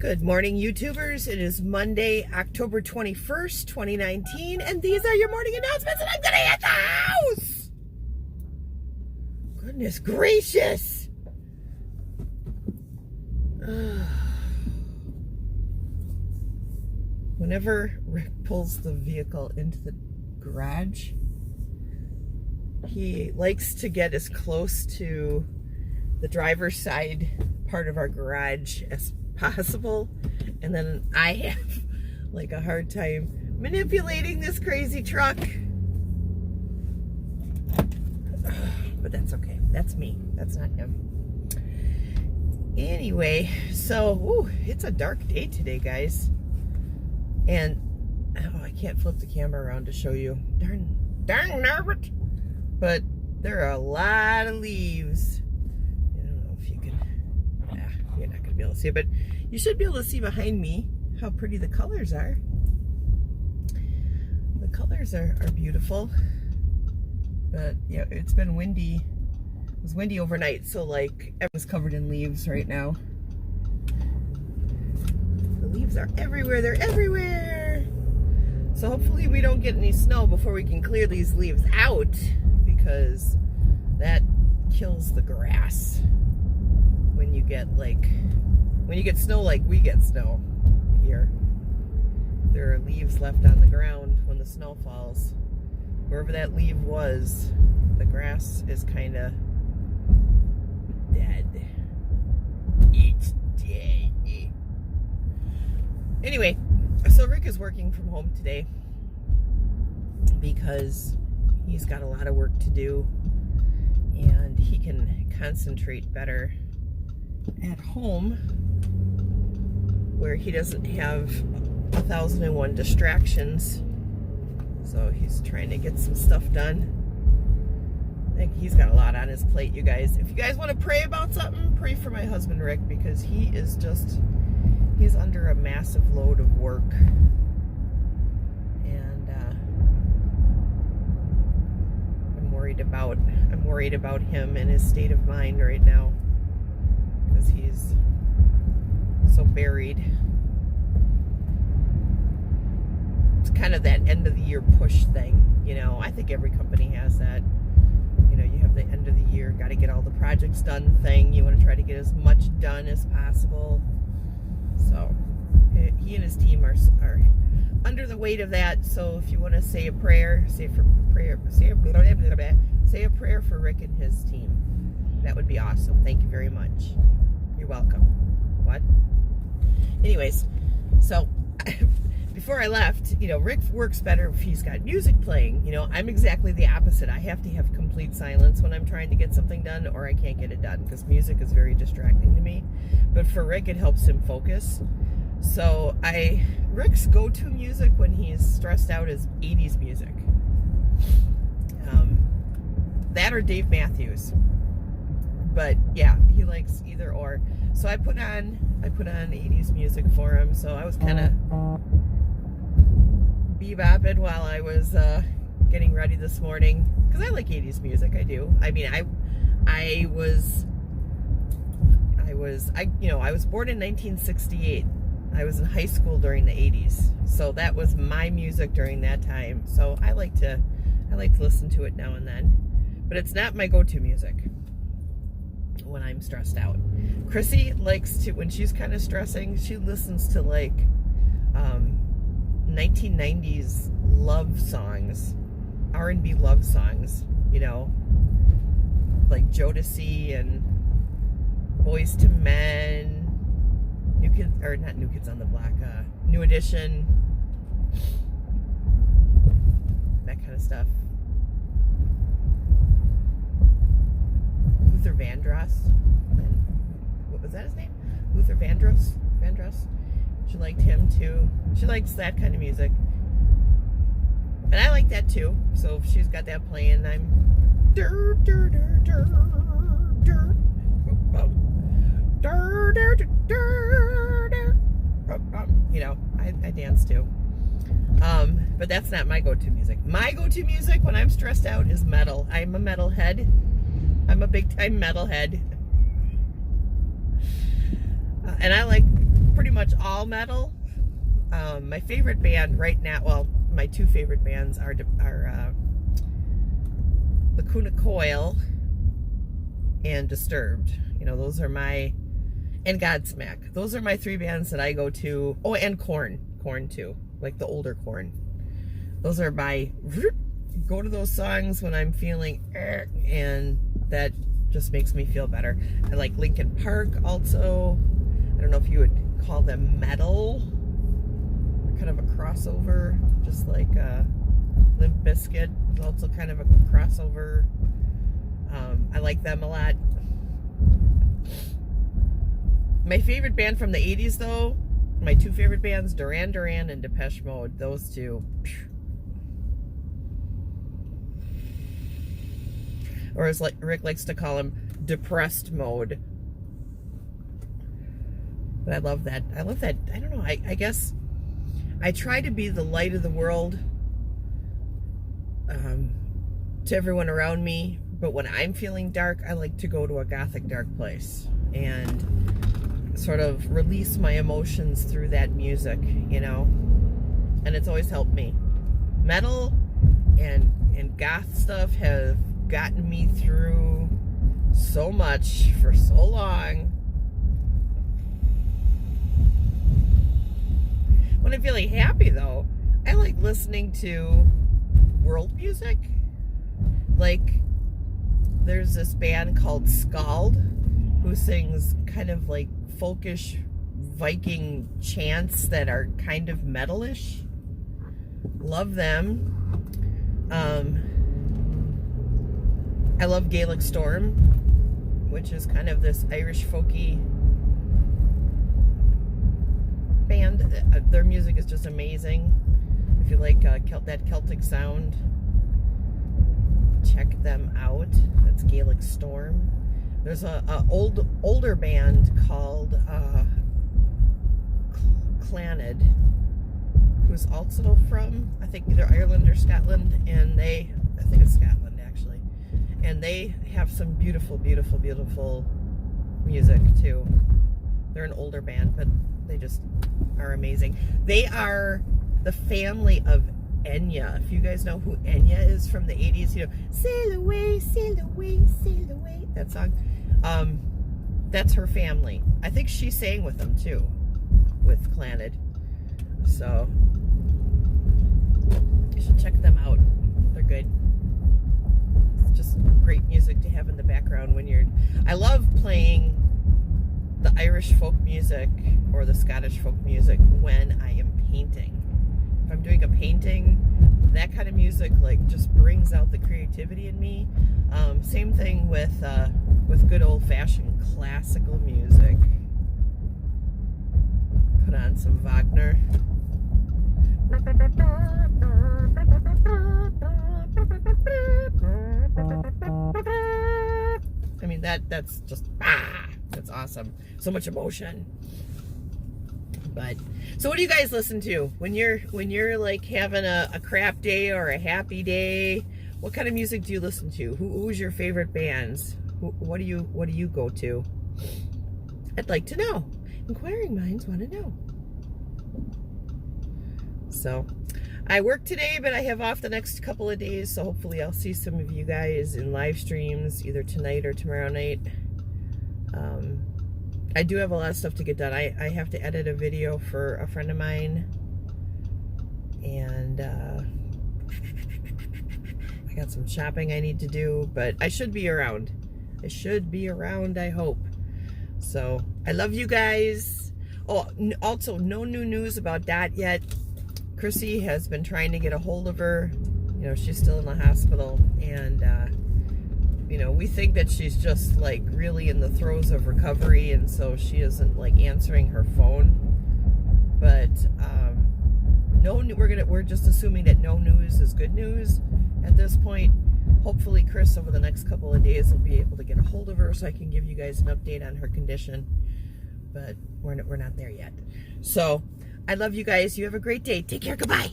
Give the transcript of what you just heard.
Good morning, YouTubers. It is Monday, October 21st, 2019, and these are your morning announcements, and I'm gonna hit the house! Goodness gracious! Whenever Rick pulls the vehicle into the garage, he likes to get as close to the driver's side part of our garage as possible, and then I have like a hard time manipulating this crazy truck, but that's okay. That's me, that's not him. Anyway, so it's a dark day today, guys, and I can't flip the camera around to show you. Darn nerve, but there are a lot of leaves. I don't know if you can, you're not gonna be able to see it, but you should be able to see behind me how pretty the colors are. The colors are beautiful, but yeah, it's been windy. It was windy overnight, so like everyone's covered in leaves right now. The leaves are everywhere, they're everywhere. So hopefully we don't get any snow before we can clear these leaves out, because that kills the grass when you get snow like we get snow here. There are leaves left on the ground when the snow falls. Wherever that leaf was, the grass is kind of dead. It's dead. Anyway, so Rick is working from home today because he's got a lot of work to do and he can concentrate better at home, where he doesn't have 1,001 distractions. So he's trying to get some stuff done. I think he's got a lot on his plate, you guys. If you guys want to pray about something, pray for my husband Rick, because he's under a massive load of work. And I'm worried about him and his state of mind right now, because he's so buried. It's kind of that end of the year push thing, you know. I think every company has that. You know, you have the end of the year, got to get all the projects done thing. You want to try to get as much done as possible. So he and his team are under the weight of that. So if you want to say a prayer, say a prayer for Rick and his team. That would be awesome. Thank you very much. You're welcome. What? Anyways, so before I left, you know, Rick works better if he's got music playing. You know, I'm exactly the opposite. I have to have complete silence when I'm trying to get something done, or I can't get it done, because music is very distracting to me. But for Rick, it helps him focus. So Rick's go-to music when he's stressed out is 80s music. That or Dave Matthews. But yeah, he likes either or. So I put on 80s music for him. So I was kind of bebopping while I was getting ready this morning, because I like 80s music. I do. I mean, I was born in 1968. I was in high school during the 80s. So that was my music during that time. So I like to listen to it now and then. But it's not my go-to music when I'm stressed out. Chrissy likes to, when she's kind of stressing, she listens to like 1990s love songs, R&B love songs, you know, like Jodeci and Boys to Men, New Kids on the Block, New Edition, that kind of stuff. Luther Vandross. What was that his name? Luther Vandross. She liked him too. She likes that kind of music. And I like that too. So if she's got that playing, I'm you know, I dance too. But that's not my go-to music. My go-to music when I'm stressed out is metal. I'm a metalhead. I'm a big time metalhead. And I like pretty pretty much all metal. My favorite band right now, well, my two favorite bands are Lacuna Coil and Disturbed. You know, those are my, and Godsmack. Those are my three bands that I go to. Oh, and Korn too, like the older Korn. Those are my, go to those songs when I'm feeling, and that just makes me feel better. I like Linkin Park also. I don't know if you would call them metal. They're kind of a crossover, just like Limp Bizkit is also kind of a crossover. I like them a lot. My favorite band from the 80s though, my two favorite bands, Duran Duran and Depeche Mode. Those two. Or as like Rick likes to call them, depressed mode. But I love that. I love that. I don't know. I guess I try to be the light of the world to everyone around me. But when I'm feeling dark, I like to go to a gothic dark place and sort of release my emotions through that music, you know. And it's always helped me. Metal and goth stuff have gotten me through so much for so long. When I'm feeling happy though, I like listening to world music. Like there's this band called Skald who sings kind of like folkish Viking chants that are kind of metalish. Love them. I love Gaelic Storm, which is kind of this Irish folky band. Their music is just amazing. If you like that Celtic sound, check them out. That's Gaelic Storm. There's a older band called Clannad, who's also from, I think, either Ireland or Scotland, and I think it's Scotland actually, and they have some beautiful, beautiful, beautiful music too. They're an older band, but they just are amazing. They are the family of Enya. If you guys know who Enya is from the 80s, you know, sail away, sail away, sail away, that song. That's her family. I think she sang with them too, with Clannad. So you should check them out. They're good. It's just great music to have in the background when you're... I love playing the Irish folk music or the Scottish folk music when I am painting. If I'm doing a painting, that kind of music like just brings out the creativity in me. Same thing with good old-fashioned classical music. Put on some Wagner. I mean, that's just, that's awesome. So much emotion. But so what do you guys listen to when you're like having a crap day or a happy day? What kind of music do you listen to? Who's your favorite bands? What do you go to? I'd like to know. Inquiring minds want to know. So I work today, but I have off the next couple of days, so hopefully I'll see some of you guys in live streams either tonight or tomorrow night. I do have a lot of stuff to get done. I have to edit a video for a friend of mine, and I got some shopping I need to do, but I should be around. I hope. So I love you guys. Oh, also no new news about Dot yet. Chrissy has been trying to get a hold of her. You know, she's still in the hospital, and you know, we think that she's just like really in the throes of recovery, and so she isn't like answering her phone. But we're just assuming that no news is good news at this point. Hopefully Chris over the next couple of days will be able to get a hold of her so I can give you guys an update on her condition. But we're not there yet. So I love you guys. You have a great day. Take care. Goodbye.